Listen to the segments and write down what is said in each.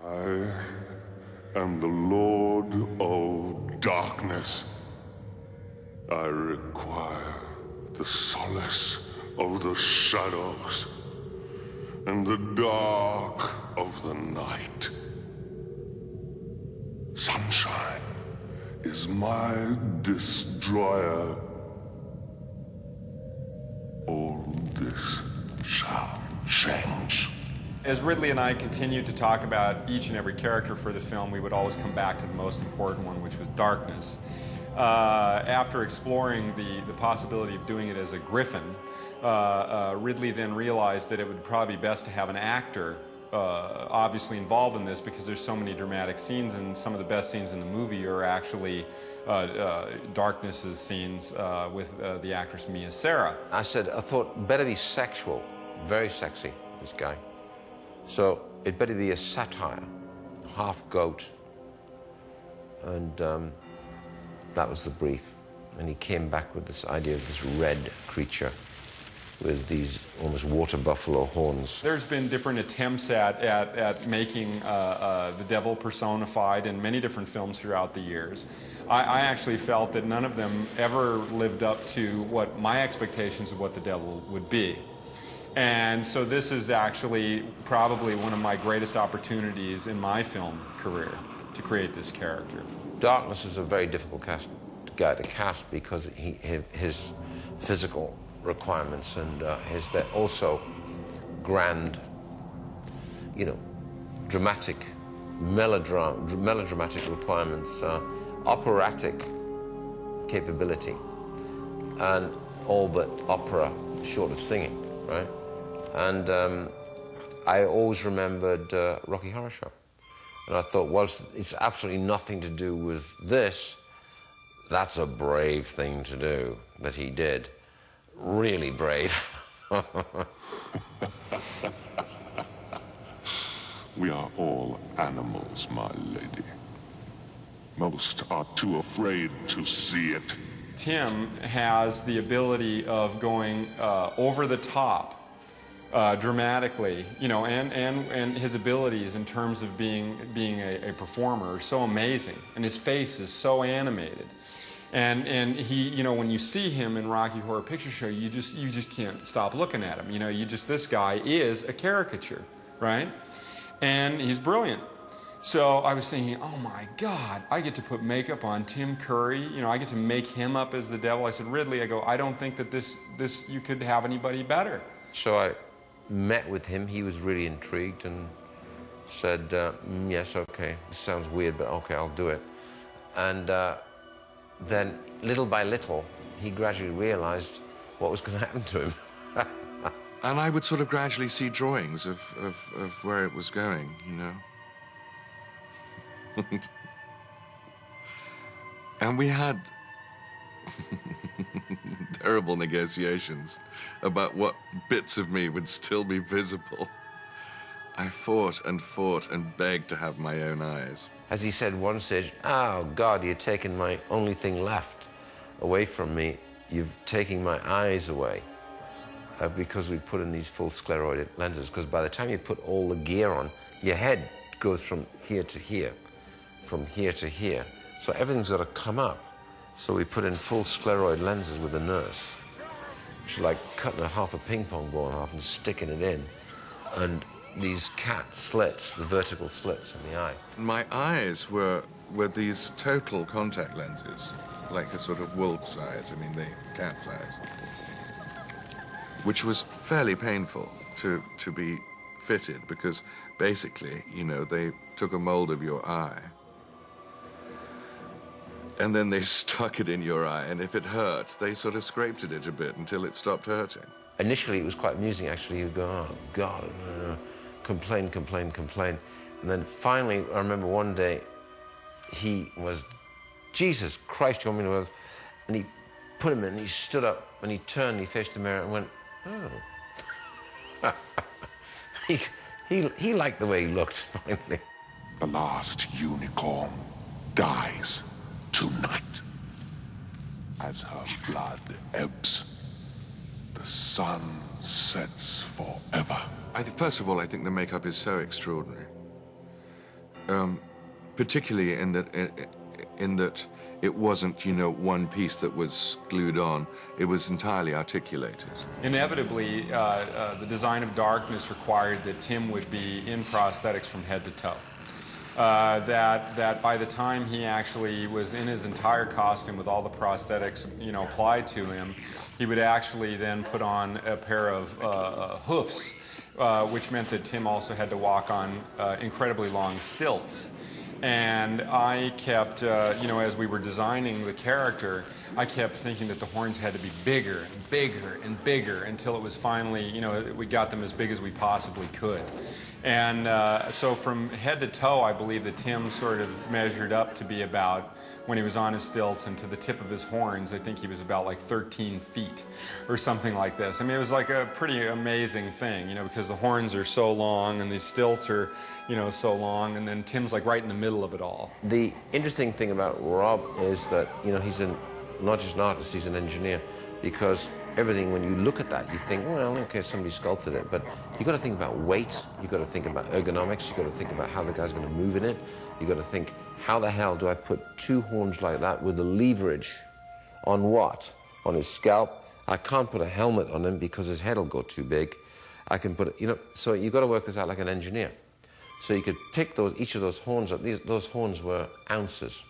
I am the Lord of Darkness. I require the solace of the shadows and the dark of the night. Sunshine is my destroyer. All this shall change. As Ridley and I continued to talk about each and every character for the film, we would always come back to the most important one, which was darkness. After exploring the possibility of doing it as a griffin, Ridley then realized that it would probably be best to have an actor obviously involved in this, because there's so many dramatic scenes, and some of the best scenes in the movie are actually Darkness's scenes with the actress Mia Sara. I thought better be sexual, very sexy, this guy. So it better be a satire, half goat. And that was the brief. And he came back with this idea of this red creature with these almost water buffalo horns. There's been different attempts at making the devil personified in many different films throughout the years. I actually felt that none of them ever lived up to what my expectations of what the devil would be. And so this is actually probably one of my greatest opportunities in my film career to create this character. Darkness is a very difficult guy to cast because his physical requirements and they're also grand, you know, dramatic, melodramatic requirements, operatic capability, and all but opera short of singing, right? And I always remembered Rocky Horror Show. And I thought, well, it's absolutely nothing to do with this. That's a brave thing to do that he did. Really brave. We are all animals, my lady. Most are too afraid to see it. Tim has the ability of going over the top dramatically, you know, and his abilities in terms of being a performer are so amazing, and his face is so animated. And he, you know, when you see him in Rocky Horror Picture Show, you just can't stop looking at him. You know, this guy is a caricature, right? And he's brilliant. So I was thinking, oh my God, I get to put makeup on Tim Curry. You know, I get to make him up as the devil. I said, Ridley, I don't think that this you could have anybody better. So I met with him. He was really intrigued and said, yes, okay, this sounds weird, but okay, I'll do it. And then, little by little, he gradually realized what was going to happen to him. And I would sort of gradually see drawings of where it was going, you know. And we had terrible negotiations about what bits of me would still be visible. I fought and begged to have my own eyes. As he said one stage, oh, God, you're taking my only thing left away from me. You've taken my eyes away. Because we put in these full scleroid lenses, because by the time you put all the gear on, your head goes from here to here, from here to here. So everything's got to come up. So we put in full scleroid lenses with the nurse. She's like cutting half a ping pong ball in half and sticking it in. And these cat slits, the vertical slits in the eye. My eyes were these total contact lenses, like a sort of wolf's eyes, I mean, the cat's eyes, which was fairly painful to be fitted, because basically, you know, they took a mold of your eye and then they stuck it in your eye, and if it hurt, they sort of scraped at it a bit until it stopped hurting. Initially, it was quite amusing, actually. You'd go, oh, God, complain. And then finally, I remember one day, he was, Jesus Christ, you want me to... And he put him in, and he stood up, and he turned, he faced the mirror and went, oh. he liked the way he looked, finally. The last unicorn dies tonight. As her blood ebbs, the sun sets forever. First of all, I think the makeup is so extraordinary. particularly in that it wasn't, you know, one piece that was glued on. It was entirely articulated. Inevitably, the design of darkness required that Tim would be in prosthetics from head to toe. That by the time he actually was in his entire costume with all the prosthetics, you know, applied to him, he would actually then put on a pair of hoofs, which meant that Tim also had to walk on incredibly long stilts. And I kept, you know, as we were designing the character, I kept thinking that the horns had to be bigger and bigger and bigger until it was finally, you know, we got them as big as we possibly could. And so from head to toe, I believe that Tim sort of measured up to be about, when he was on his stilts and to the tip of his horns, I think he was about like 13 feet or something like this. I mean, it was like a pretty amazing thing, you know, because the horns are so long and these stilts are, you know, so long, and then Tim's like right in the middle of it all. The interesting thing about Rob is that, you know, he's not just an artist, he's an engineer, because everything, when you look at that, you think, well, okay, somebody sculpted it, but you've got to think about weight, you've got to think about ergonomics, you've got to think about how the guy's going to move in it, you've got to think, how the hell do I put two horns like that with the leverage on what? On his scalp? I can't put a helmet on him because his head will go too big. I can put it, you know, so you've got to work this out like an engineer. So you could pick each of those horns up. Those horns were ounces.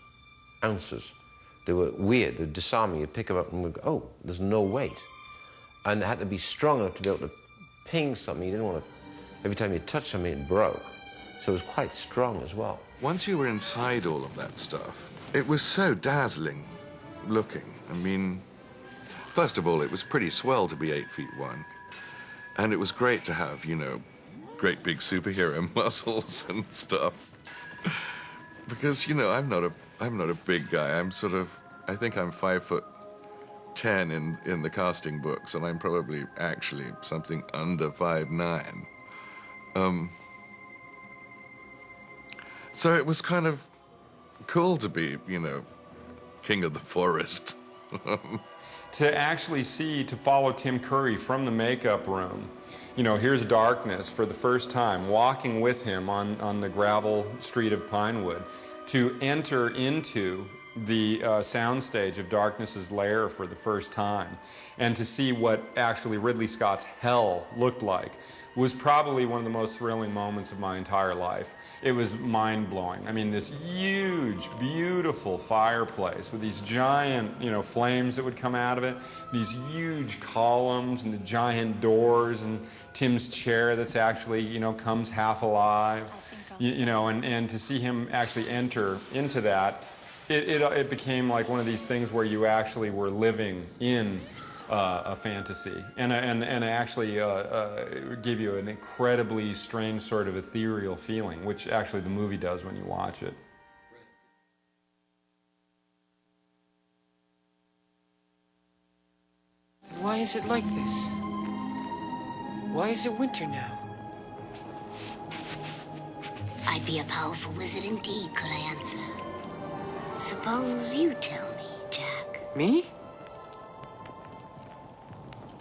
They were weird, they're disarming. You pick them up and we go, oh, there's no weight. And it had to be strong enough to be able to ping something. You didn't want to, every time you touched something, it broke. So it was quite strong as well. Once you were inside all of that stuff, it was so dazzling looking. I mean, first of all, it was pretty swell to be 8'1". And it was great to have, you know, great big superhero muscles and stuff. Because, you know, I'm not a big guy. I'm sort of, I think I'm 5'10" in the casting books, and I'm probably actually something under 5'9". So it was kind of cool to be, you know, king of the forest. To actually to follow Tim Curry from the makeup room, you know, here's darkness for the first time, walking with him on the gravel street of Pinewood, to enter into the soundstage of Darkness's lair for the first time, and to see what actually Ridley Scott's hell looked like, was probably one of the most thrilling moments of my entire life. It was mind-blowing. I mean, this huge, beautiful fireplace with these giant, you know, flames that would come out of it, these huge columns and the giant doors, and Tim's chair that's actually, you know, comes half alive, you know, and to see him actually enter into that, it became like one of these things where you actually were living in a fantasy, and actually give you an incredibly strange sort of ethereal feeling, which actually the movie does when you watch it. Why is it like this? Why is it winter now? I'd be a powerful wizard indeed, could I answer. Suppose you tell me, Jack. Me?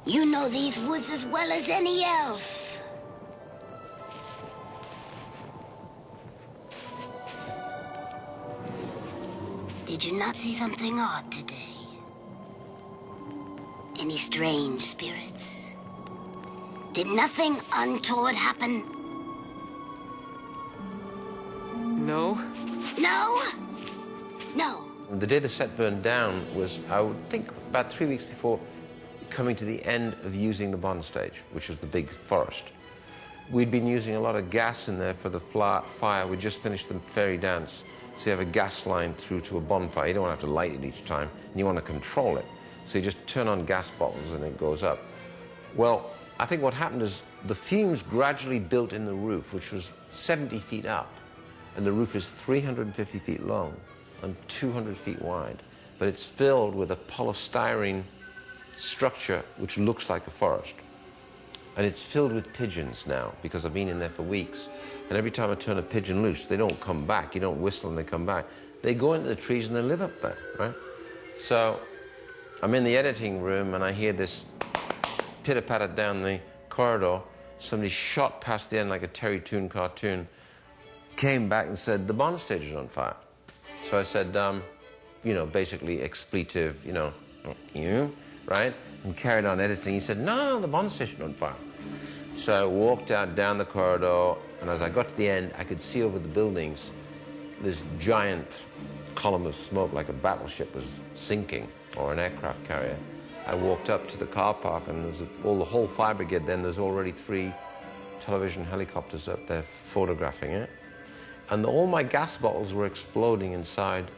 You know these woods as well as any elf. Did you not see something odd today? Any strange spirits? Did nothing untoward happen? No. No? No. The day the set burned down was, I would think, about 3 weeks before coming to the end of using the Bond stage, which was the big forest. We'd been using a lot of gas in there for the fire. We just finished the fairy dance. So you have a gas line through to a bonfire. You don't want to have to light it each time, and you want to control it. So you just turn on gas bottles and it goes up. Well, I think what happened is the fumes gradually built in the roof, which was 70 feet up, and the roof is 350 feet long and 200 feet wide. But it's filled with a polystyrene structure which looks like a forest. And it's filled with pigeons now, because I've been in there for weeks. And every time I turn a pigeon loose, they don't come back. You don't whistle and they come back. They go into the trees and they live up there, right? So I'm in the editing room and I hear this pitter-patter down the corridor. Somebody shot past the end like a Terry Toon cartoon. came back and said, the Bond stage is on fire. So I said, you know, basically expletive, you know, right? And carried on editing. He said, no, the Bond stage is on fire. So I walked out down the corridor, and as I got to the end, I could see over the buildings this giant column of smoke, like a battleship was sinking, or an aircraft carrier. I walked up to the car park, and there's the whole fire brigade then. There's already 3 television helicopters up there photographing it. And all my gas bottles were exploding inside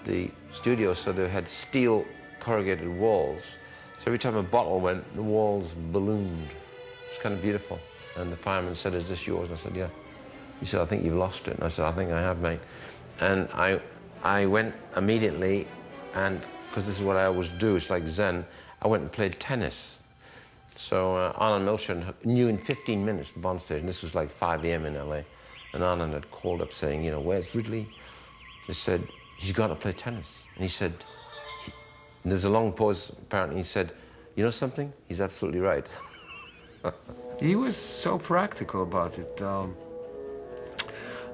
the studio, so they had steel corrugated walls. So every time a bottle went, the walls ballooned. It was kind of beautiful. And the fireman said, is this yours? And I said, yeah. He said, I think you've lost it. And I said, I think I have, mate. And I went immediately, and because this is what I always do, it's like Zen, I went and played tennis. So Arnold Milchan knew in 15 minutes the Bond stage, and this was like 5 a.m. in LA. And Arnold had called up saying, you know, where's Ridley? They said, he's got to play tennis. And he said, and there's a long pause apparently, he said, you know something? He's absolutely right. He was so practical about it.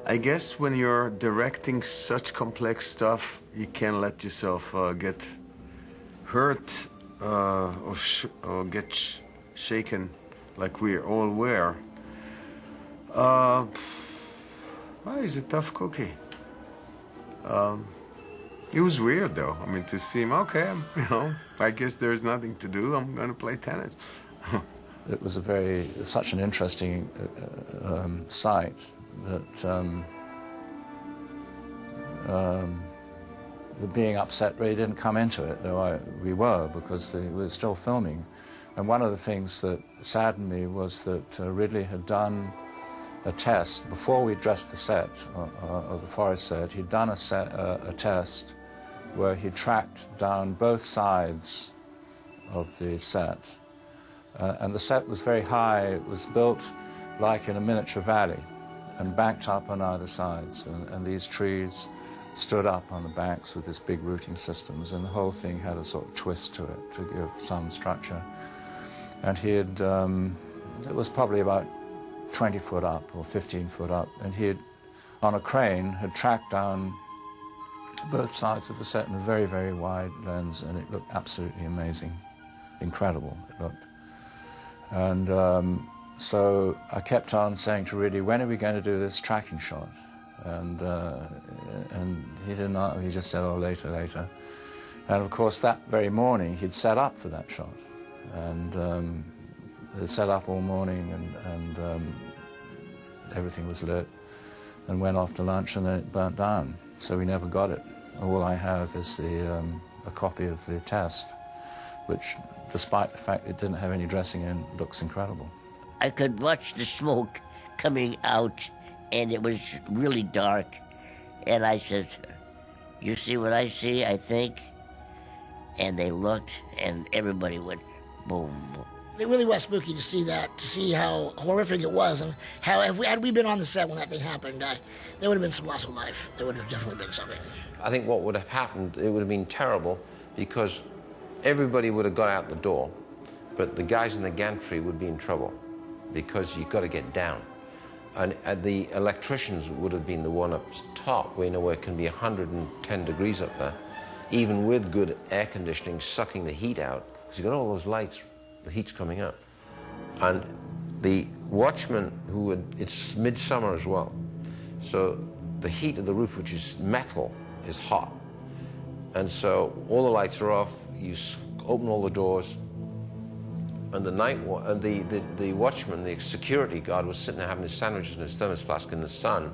I guess when you're directing such complex stuff, you can't let yourself get hurt or get shaken like we all were. Well, he's a tough cookie. It was weird, though. I mean, to see him, okay, you know, I guess there's nothing to do. I'm going to play tennis. It was such an interesting sight that the being upset really didn't come into it, though we were, because we were still filming. And one of the things that saddened me was that Ridley had done a test before we dressed the set of the forest set. He'd done a test where he tracked down both sides of the set. And the set was very high. It was built like in a miniature valley and banked up on either sides. And these trees stood up on the banks with these big rooting systems, and the whole thing had a sort of twist to it to give some structure. And he had, it was probably about 20 foot up or 15 foot up, and he had, on a crane, had tracked down both sides of the set in a very, very wide lens, and it looked absolutely amazing, incredible it looked. And so I kept on saying to Ridley, when are we going to do this tracking shot? And he didn't know, he just said, oh, later, later. And of course, that very morning, he'd set up for that shot. And they set up all morning, and everything was lit, and went off to lunch, and then it burnt down. So we never got it. All I have is a copy of the test, which, despite the fact it didn't have any dressing in, looks incredible. I could watch the smoke coming out, and it was really dark. And I said, you see what I see, I think? And they looked, and everybody went boom, boom. It really was spooky to see that, to see how horrific it was, and how, had we been on the set when that thing happened, there would have been some loss of life. There would have definitely been something. I think what would have happened, it would have been terrible, because everybody would have got out the door, but the guys in the gantry would be in trouble, because you've got to get down. And the electricians would have been the one up top, where, you know, where it can be 110 degrees up there, even with good air conditioning, sucking the heat out, because you've got all those lights, the heat's coming up. And the watchman it's midsummer as well, so the heat of the roof, which is metal, is hot. And so all the lights are off, you open all the doors, and the watchman, the security guard, was sitting there having his sandwiches and his thermos flask in the sun.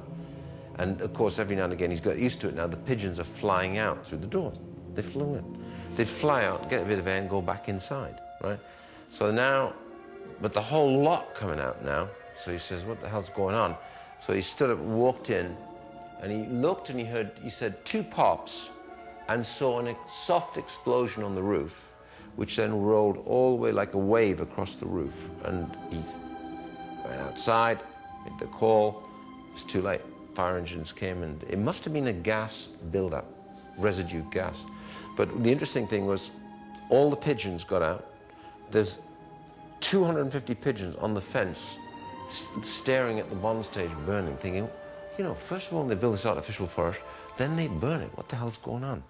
And of course, every now and again, he's got used to it now, the pigeons are flying out through the doors. They flew in. They'd fly out, get a bit of air, and go back inside, right? So now, but the whole lot coming out now, so he says, what the hell's going on? So he stood up, walked in, and he looked, and he said 2 pops, and saw a soft explosion on the roof, which then rolled all the way like a wave across the roof. And he went outside, made the call. It was too late. Fire engines came, and it must have been a gas buildup, residue gas. But the interesting thing was, all the pigeons got out. There's 250 pigeons on the fence staring at the Bond stage burning, thinking, You know, first of all, they build this artificial forest, then they burn it. What the hell's going on?